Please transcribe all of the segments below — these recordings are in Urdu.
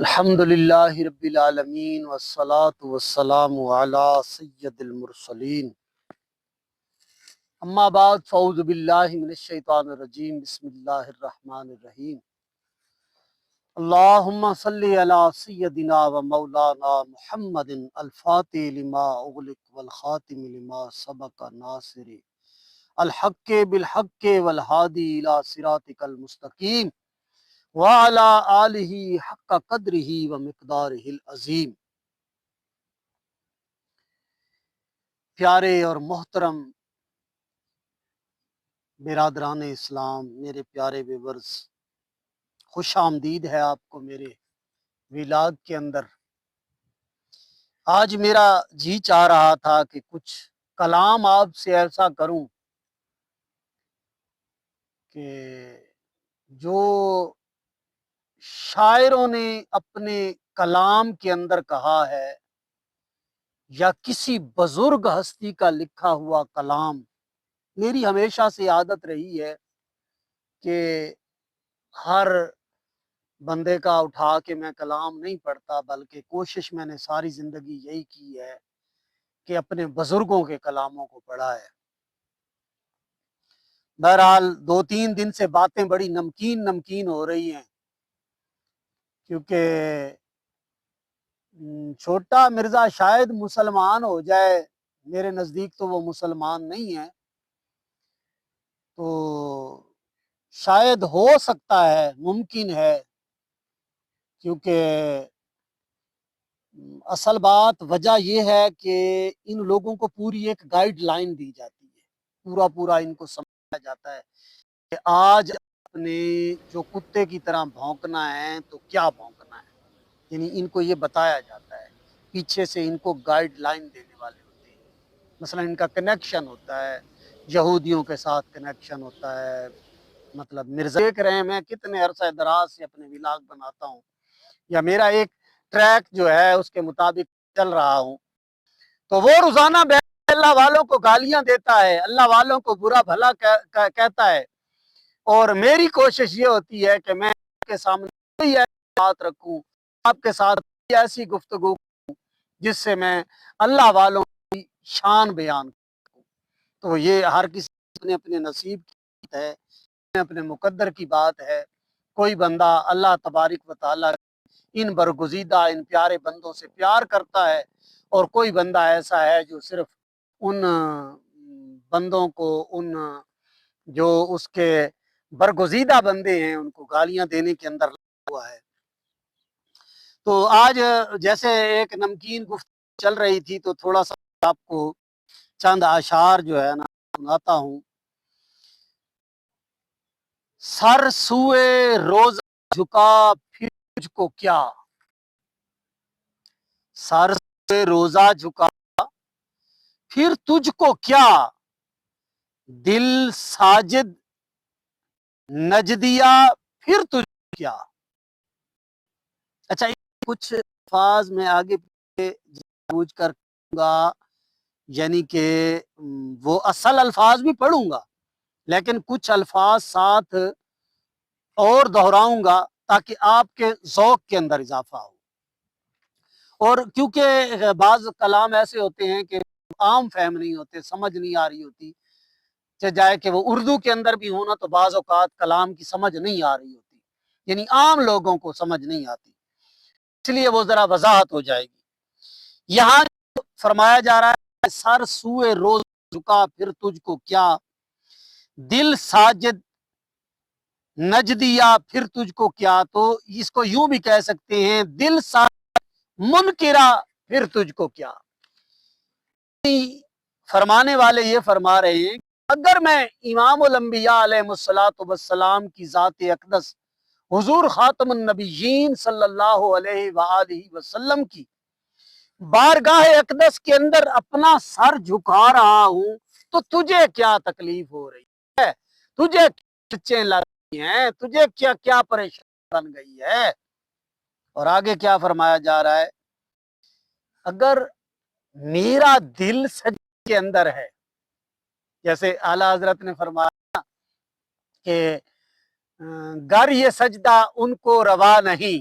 الحمد للہ رب العالمین والصلاة والسلام علی سید المرسلین اما بعد فاعوذ باللہ من الشیطان الرجیم بسم اللہ الرحمن الرحیم اللہم صلی علی سیدنا و مولانا محمد الفاتح لما اغلق والخاتم لما سبق ناصر الحق بالحق والہادی الی صراطک المستقیم وَعَلَىٰ آلِهِ حق قدرہ ومقدارہ العظیم۔ پیارے اور محترم برادران اسلام، میرے پیارے ویورز، خوش آمدید ہے آپ کو میرے ویلاگ کے اندر۔ آج میرا جی چاہ رہا تھا کہ کچھ کلام آپ سے ایسا کروں کہ جو شاعروں نے اپنے کلام کے اندر کہا ہے یا کسی بزرگ ہستی کا لکھا ہوا کلام۔ میری ہمیشہ سے عادت رہی ہے کہ ہر بندے کا اٹھا کے میں کلام نہیں پڑھتا، بلکہ کوشش میں نے ساری زندگی یہی کی ہے کہ اپنے بزرگوں کے کلاموں کو پڑھا ہے۔ بہرحال 2-3 دن سے باتیں بڑی نمکین ہو رہی ہیں، کیونکہ چھوٹا مرزا شاید مسلمان ہو جائے، میرے نزدیک تو وہ مسلمان نہیں ہے، تو شاید ہو سکتا ہے، ممکن ہے، کیونکہ اصل بات وجہ یہ ہے کہ ان لوگوں کو پوری ایک گائیڈ لائن دی جاتی ہے، پورا ان کو سمجھایا جاتا ہے کہ آج اپنے جو کتے کی طرح بھونکنا ہے تو کیا بھونکنا ہے، یعنی ان کو یہ بتایا جاتا ہے، پیچھے سے ان کو گائیڈ لائن دینے والے ہوتے ہیں۔ مثلا ان کا کنیکشن ہوتا ہے، یہودیوں کے ساتھ کنیکشن ہوتا ہے، مطلب مرزا دیکھ رہے ہیں میں کتنے عرصہ دراز سے اپنے ولاگ بناتا ہوں، یا میرا ایک ٹریک جو ہے اس کے مطابق چل رہا ہوں، تو وہ روزانہ اللہ والوں کو گالیاں دیتا ہے، اللہ والوں کو برا بھلا کہتا ہے، اور میری کوشش یہ ہوتی ہے کہ میں آپ کے سامنے کوئی ایسی بات رکھوں، آپ کے ساتھ ایسی گفتگو جس سے میں اللہ والوں کی شان بیان کروں۔ تو یہ ہر کسی نے اپنے نصیب کی بات ہے، اپنے مقدر کی بات ہے۔ کوئی بندہ اللہ تبارک و تعالیٰ ان برگزیدہ ان پیارے بندوں سے پیار کرتا ہے، اور کوئی بندہ ایسا ہے جو صرف ان بندوں کو، ان جو اس کے برگزیدہ بندے ہیں، ان کو گالیاں دینے کے اندر لگا ہوا ہے۔ تو آج جیسے ایک نمکین گفتگو چل رہی تھی، تو تھوڑا سا آپ کو چند اشعار جو ہے نا سناتا ہوں۔ سر سوئے روزہ جھکا پھر تجھ کو کیا، سر سوئے روزہ جھکا پھر تجھ کو کیا، دل ساجد نجدیا پھر تجھ کو کیا۔ اچھا، کچھ الفاظ میں آگے پوچھ کر کہوں گا، یعنی کہ وہ اصل الفاظ بھی پڑھوں گا، لیکن کچھ الفاظ ساتھ اور دہراؤں گا تاکہ آپ کے ذوق کے اندر اضافہ ہو۔ اور کیونکہ بعض کلام ایسے ہوتے ہیں کہ عام فہم نہیں ہوتے، سمجھ نہیں آ رہی ہوتی، جائے کہ وہ اردو کے اندر بھی ہونا، تو بعض اوقات کلام کی سمجھ نہیں آ رہی ہوتی، یعنی عام لوگوں کو سمجھ نہیں آتی، اس لیے وہ ذرا وضاحت ہو جائے گی۔ یہاں فرمایا جا رہا ہے سر سوئے روز جھکا پھر تجھ کو کیا، دل ساجد نجدیا پھر تجھ کو کیا، تو اس کو یوں بھی کہہ سکتے ہیں دل ساجد منکرا پھر تجھ کو کیا۔ فرمانے والے یہ فرما رہے ہیں اگر میں امام الانبیاء علیہ السلام کی ذات اقدس حضور خاتم النبیین صلی اللہ علیہ وآلہ وسلم کی بارگاہ اقدس کے اندر اپنا سر جھکا رہا ہوں، تو تجھے کیا تکلیف ہو رہی ہے، تجھے کیا لگ رہی ہیں، تجھے کیا کیا پریشانی بن گئی ہے۔ اور آگے کیا فرمایا جا رہا ہے، اگر میرا دل سجدے کے اندر ہے، جیسے اعلیٰ حضرت نے فرمایا کہ گر یہ سجدہ ان کو روا نہیں،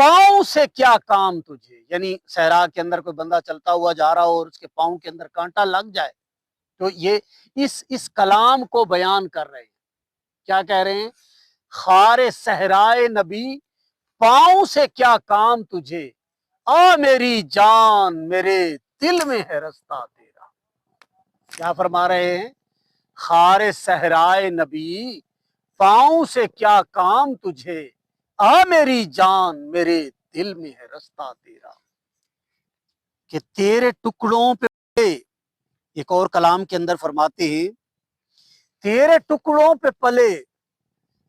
پاؤں سے کیا کام تجھے، یعنی صحرا کے اندر کوئی بندہ چلتا ہوا جا رہا ہو اور اس کے پاؤں کے اندر کانٹا لگ جائے، تو یہ اس کلام کو بیان کر رہے ہیں. کیا کہہ رہے ہیں؟ خار صحرائے نبی پاؤں سے کیا کام تجھے، آ میری جان میرے دل میں ہے رستہ تیرا. کیا فرما رہے ہیں؟ خار صحرائے نبی پاؤں سے کیا کام تجھے، آ میری جان میرے دل میں ہے رستہ تیرا. کہ تیرے ٹکڑوں پہ، ایک اور کلام کے اندر فرماتے ہیں، تیرے ٹکڑوں پہ پلے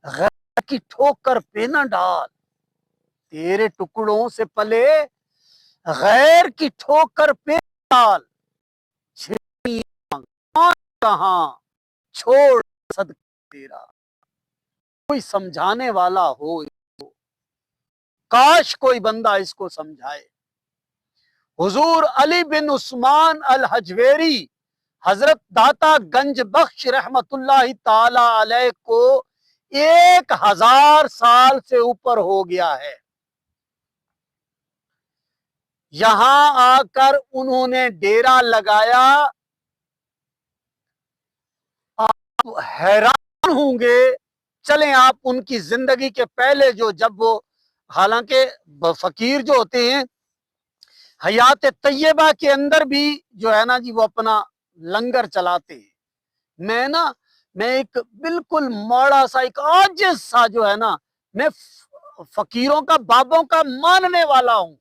غیر کی ٹھوکر پہ نہ ڈال. تیرے ٹکڑوں سے پلے غیر کی ٹھوکر پہ ڈال. کہاں چھوڑ صدقہ تیرا. کوئی سمجھانے والا ہو، کاش کوئی بندہ اس کو سمجھائے. حضور علی بن عثمان الحجویری حضرت داتا گنج بخش رحمت اللہ تعالی علیہ کو 1000 سال سے اوپر ہو گیا ہے. یہاں آ کر انہوں نے ڈیرا لگایا. آپ حیران ہوں گے. چلیں آپ ان کی زندگی کے پہلے جب وہ، حالانکہ فقیر جو ہوتے ہیں حیات طیبہ کے اندر بھی جو ہے نا جی وہ اپنا لنگر چلاتے ہیں. میں ایک بالکل موڑا سا، ایک عاجز سا جو ہے نا، میں فقیروں کا، بابوں کا ماننے والا ہوں.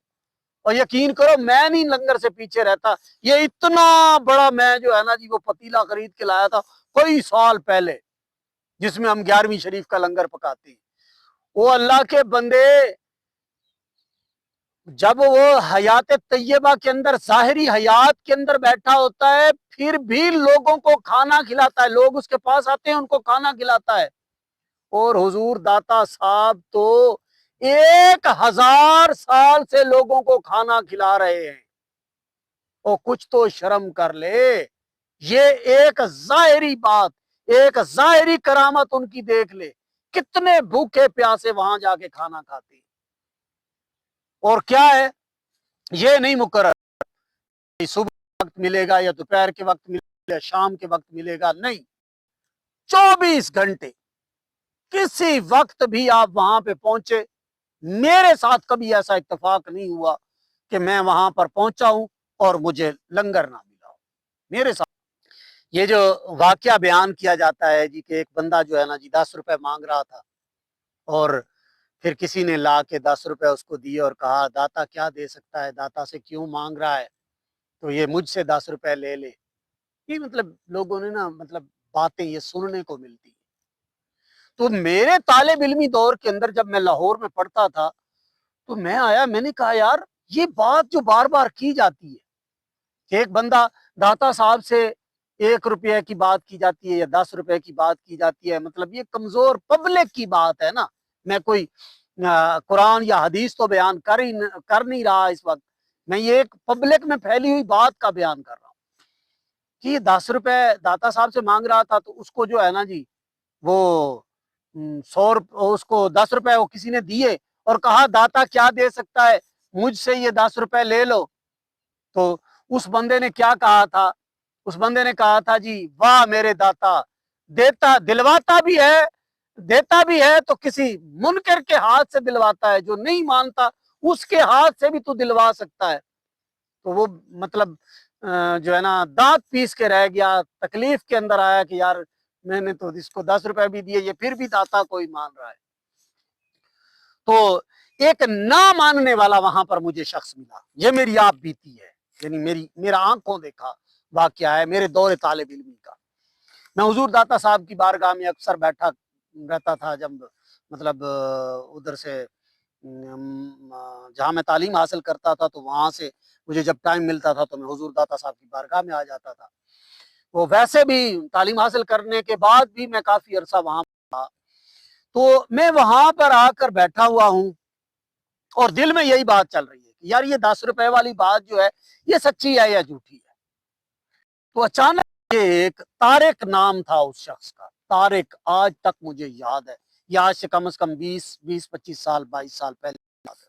اور یقین کرو میں نہیں لنگر سے پیچھے رہتا. یہ اتنا بڑا میں جو ہے نا جی وہ پتیلا خرید کے لایا تھا کئی سال پہلے، جس میں ہم 11ویں شریف کا لنگر پکاتے ہیں. وہ اللہ کے بندے، جب وہ حیات طیبہ کے اندر، ظاہری حیات کے اندر بیٹھا ہوتا ہے، پھر بھی لوگوں کو کھانا کھلاتا ہے. لوگ اس کے پاس آتے ہیں، ان کو کھانا کھلاتا ہے. اور حضور داتا صاحب تو 1000 سال سے لوگوں کو کھانا کھلا رہے ہیں. اور کچھ تو شرم کر لے. یہ ایک ظاہری بات، ایک ظاہری کرامت ان کی دیکھ لے. کتنے بھوکے پیاسے وہاں جا کے کھانا کھاتے ہیں. اور کیا ہے، یہ نہیں مقرر صبح وقت ملے گا یا دوپہر کے وقت ملے گا یا شام کے وقت ملے گا، نہیں، 24 گھنٹے کسی وقت بھی آپ وہاں پہ پہنچے. میرے ساتھ کبھی ایسا اتفاق نہیں ہوا کہ میں وہاں پر پہنچا ہوں اور مجھے لنگر نہ ملا ہو. میرے ساتھ یہ جو واقعہ بیان کیا جاتا ہے جی کہ ایک بندہ جو ہے نا جی 10 روپے مانگ رہا تھا، اور پھر کسی نے لا کے 10 روپے اس کو دیے اور کہا داتا کیا دے سکتا ہے، داتا سے کیوں مانگ رہا ہے، تو یہ مجھ سے 10 روپے لے لے. یہ مطلب لوگوں نے نا مطلب باتیں یہ سننے کو ملتی. تو میرے طالب علمی دور کے اندر جب میں لاہور میں پڑھتا تھا تو میں آیا، میں نے کہا یار یہ بات جو بار بار کی جاتی ہے کہ ایک بندہ داتا صاحب سے 1 روپے کی بات کی جاتی ہے یا 10 روپے کی بات کی جاتی ہے، مطلب یہ کمزور پبلک کی بات ہے نا. میں کوئی قرآن یا حدیث تو بیان کر نہیں رہا اس وقت، میں یہ ایک پبلک میں پھیلی ہوئی بات کا بیان کر رہا ہوں کہ یہ 10 روپے داتا صاحب سے مانگ رہا تھا. تو اس کو جو ہے نا جی وہ 100 اس کو 10 روپے وہ کسی نے دیے اور کہا داتا کیا دے سکتا ہے، مجھ سے یہ 10 روپے لے لو. تو اس بندے نے کیا کہا تھا؟ اس بندے نے کہا تھا جی واہ میرے داتا، دیتا دلواتا بھی ہے، دیتا بھی ہے تو کسی منکر کے ہاتھ سے دلواتا ہے، جو نہیں مانتا اس کے ہاتھ سے بھی تو دلوا سکتا ہے. تو وہ مطلب جو ہے نا دانت پیس کے رہ گیا، تکلیف کے اندر آیا کہ یار میں نے تو اس کو 10 روپے بھی دیے، یہ پھر بھی داتا کوئی مان رہا ہے. تو ایک نہ ماننے والا وہاں پر مجھے شخص ملا. یہ میری آپ بیتی ہے، یعنی میرا آنکھوں دیکھا واقعہ ہے میرے دور طالب علمی کا. میں حضور داتا صاحب کی بارگاہ میں اکثر بیٹھا رہتا تھا جب مطلب ادھر سے جہاں میں تعلیم حاصل کرتا تھا، تو وہاں سے مجھے جب ٹائم ملتا تھا تو میں حضور داتا صاحب کی بارگاہ میں آ جاتا تھا. وہ ویسے بھی تعلیم حاصل کرنے کے بعد بھی میں کافی عرصہ وہاں تھا. تو میں وہاں پر آ کر بیٹھا ہوا ہوں اور دل میں یہی بات چل رہی ہے کہ یار یہ 10 روپے والی بات جو ہے یہ سچی ہے یا جھوٹی ہے. تو اچانک ایک طارق نام تھا اس شخص کا، طارق آج تک مجھے یاد ہے، یہ آج سے کم از کم 20 25 سال 22 سال پہلے یاد ہے.